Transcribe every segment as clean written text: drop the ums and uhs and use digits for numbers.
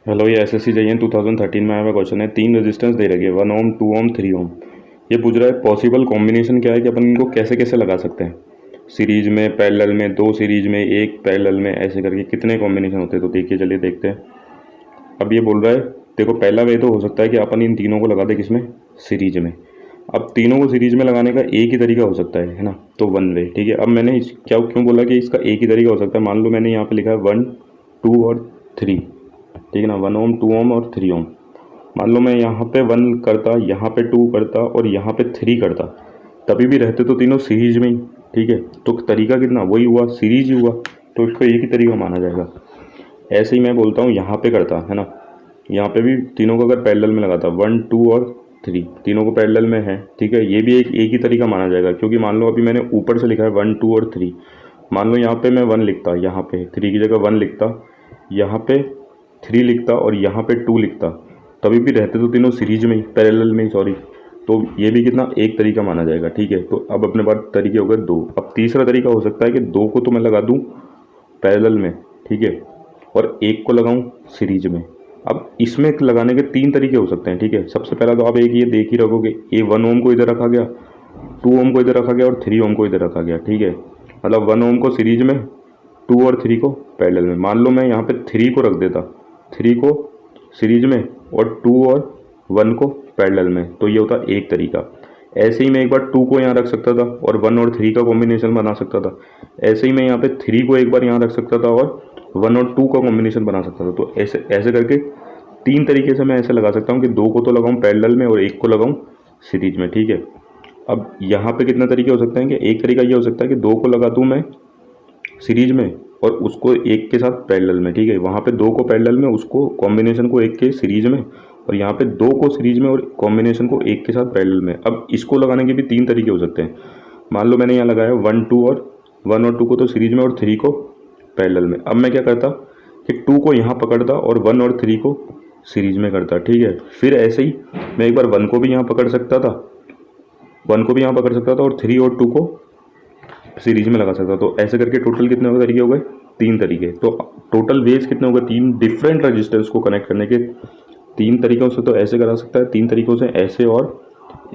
Hello, ये SSC JN 2013 में आया हुआ क्वेश्चन है। 3 रेजिस्टेंस दे रखे हैं, 1 ओम, 2 ओम, 3 ओम। ये पूछ रहा है पॉसिबल कॉम्बिनेशन क्या है कि अपन इनको कैसे कैसे लगा सकते हैं, सीरीज में, पैरेलल में, 2 सीरीज में, 1 पैरेलल में, ऐसे करके कितने कॉम्बिनेशन होते हैं। तो देखिए, चलिए देखते हैं। अब ये बोल रहा है, देखो पहला वे तो हो सकता है कि अपन इन तीनों को लगा दें किसमें, सीरीज में। अब तीनों को सीरीज में लगाने का एक ही तरीका हो सकता है ना, तो वन वे। ठीक है, अब मैंने क्यों बोला कि इसका एक ही तरीका हो सकता है। मान लो मैंने यहाँ पे लिखा है 1, 2 और 3, ठीक है ना, 1 ओम, 2 ओम और 3 ओम। मान लो मैं यहाँ पे 1 करता, यहाँ पे 2 करता और यहाँ पे 3 करता, तभी भी रहते तो तीनों सीरीज में ही। ठीक है, तो तरीका कितना वही हुआ, सीरीज ही हुआ, तो इसको एक ही तरीका माना जाएगा। ऐसे ही मैं बोलता हूँ यहाँ पे करता है ना, यहाँ पे भी तीनों को अगर पैरेलल में लगाता, 1, 2 और 3 तीनों को पैरेलल में है। ठीक है, ये भी एक ही तरीका माना जाएगा, क्योंकि मान लो अभी मैंने ऊपर से लिखा है 1, 2 और 3। मान लो यहाँ पे मैं 1 लिखता, यहाँ पे 3 की जगह 1 लिखता, यहाँ पे 3 लिखता और यहाँ पे 2 लिखता, तभी भी रहते तो तीनों सीरीज में ही, पैरेलल में ही, सॉरी। तो ये भी कितना एक तरीका माना जाएगा। ठीक है, तो अब अपने पास तरीके हो गए 2। अब तीसरा तरीका हो सकता है कि 2 को तो मैं लगा दूँ पैरेलल में, ठीक है, और 1 को लगाऊं सीरीज में। अब इसमें लगाने के 3 तरीके हो सकते हैं। ठीक है, सबसे पहला तो आप एक ये देख ही रखोगे, ये 1 ओम को इधर रखा गया, 2 ओम को इधर रखा गया और 3 ओम को इधर रखा गया। ठीक है, मतलब 1 ओम को सीरीज में, 2 और 3 को पैरेलल में। मान लो मैं यहाँ पे 3 को रख देता, 3 को सीरीज में और 2 और 1 को पैरेलल में, तो ये होता एक तरीका। ऐसे ही मैं एक बार 2 को यहाँ रख सकता था और 1 और 3 का कॉम्बिनेशन बना सकता था। ऐसे ही मैं यहाँ पे 3 को एक बार यहाँ रख सकता था और 1 और 2 का कॉम्बिनेशन बना सकता था। तो ऐसे ऐसे करके 3 तरीके से मैं ऐसे लगा सकता हूँ कि 2 को तो लगाऊँ पैरेलल में और 1 को लगाऊँ सीरीज में। ठीक है, अब यहाँ पे कितने तरीके हो सकते हैं कि एक तरीका ये हो सकता है कि 2 को लगा दूँ मैं सीरीज में और उसको 1 के साथ पैरेलल में। ठीक है, वहाँ पे 2 को पैरेलल में, उसको कॉम्बिनेशन को 1 के सीरीज में, और यहाँ पे 2 को सीरीज में और कॉम्बिनेशन को 1 के साथ पैरेलल में। अब इसको लगाने के भी 3 तरीके हो सकते हैं। मान लो मैंने यहाँ लगाया 1, 2 और 1 और 2 को तो सीरीज में और 3 को पैरेलल में। अब मैं क्या करता कि 2 को यहाँ पकड़ता और 1 और 3 को सीरीज में करता। ठीक है, फिर ऐसे ही मैं एक बार 1 को भी यहाँ पकड़ सकता था, 1 को भी यहाँ पकड़ सकता था और 3 और 2 को सीरीज में लगा सकता। तो ऐसे करके टोटल कितने हो गए तरीके, हो गए 3 तरीके। तो टोटल वेज कितने हो गए, 3 डिफरेंट रजिस्टर्स को कनेक्ट करने के 3 तरीकों से तो ऐसे करा सकता है, 3 तरीकों से ऐसे और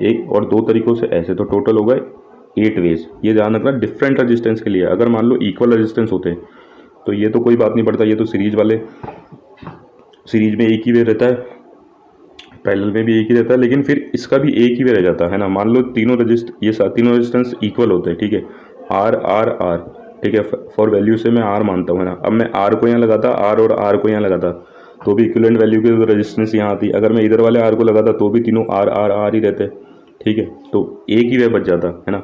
1 और 2 तरीकों से ऐसे, तो टोटल हो गए 8 वेज। ये ध्यान रखना डिफरेंट रजिस्टेंस के लिए। अगर मान लो इक्वल रजिस्टेंस होते तो ये तो कोई बात नहीं पड़ता, ये तो सीरीज वाले, सीरीज में एक ही वे रहता है, पैरेलल में भी एक ही रहता है, लेकिन फिर इसका भी एक ही वे रह जाता है ना। मान लो तीनों तीनों रेजिस्टेंस इक्वल होते हैं। ठीक है, आर आर आर, ठीक है, फॉर वैल्यू से मैं आर मानता हूँ, है ना। अब मैं आर को यहाँ लगाता, आर और आर को यहाँ लगाता, तो भी इक्विवेलेंट वैल्यू की तो रेजिस्टेंस यहाँ आती। अगर मैं इधर वाले आर को लगाता तो भी तीनों आर आर आर ही रहते। ठीक है, तो एक ही वे बच जाता है ना।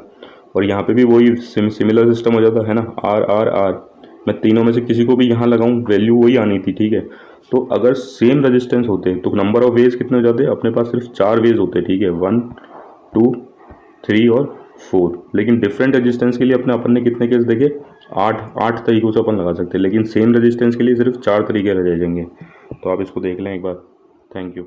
और यहाँ पे भी वही सिमिलर सिस्टम हो जाता है ना, आर आर आर। मैं तीनों में से किसी को भी यहाँ लगाऊं, वैल्यू वही आनी थी। ठीक है, तो अगर सेम रेजिस्टेंस होते तो नंबर ऑफ वेज कितने हो जाते, अपने पास सिर्फ 4 वेज होते। ठीक है, 1, 2, 3 और 4। लेकिन डिफरेंट रेजिस्टेंस के लिए अपन ने कितने केस देखे, 8 तरीकों से अपन लगा सकते हैं, लेकिन सेम रेजिस्टेंस के लिए सिर्फ 4 तरीके रह जाएंगे। तो आप इसको देख लें एक बार। Thank you.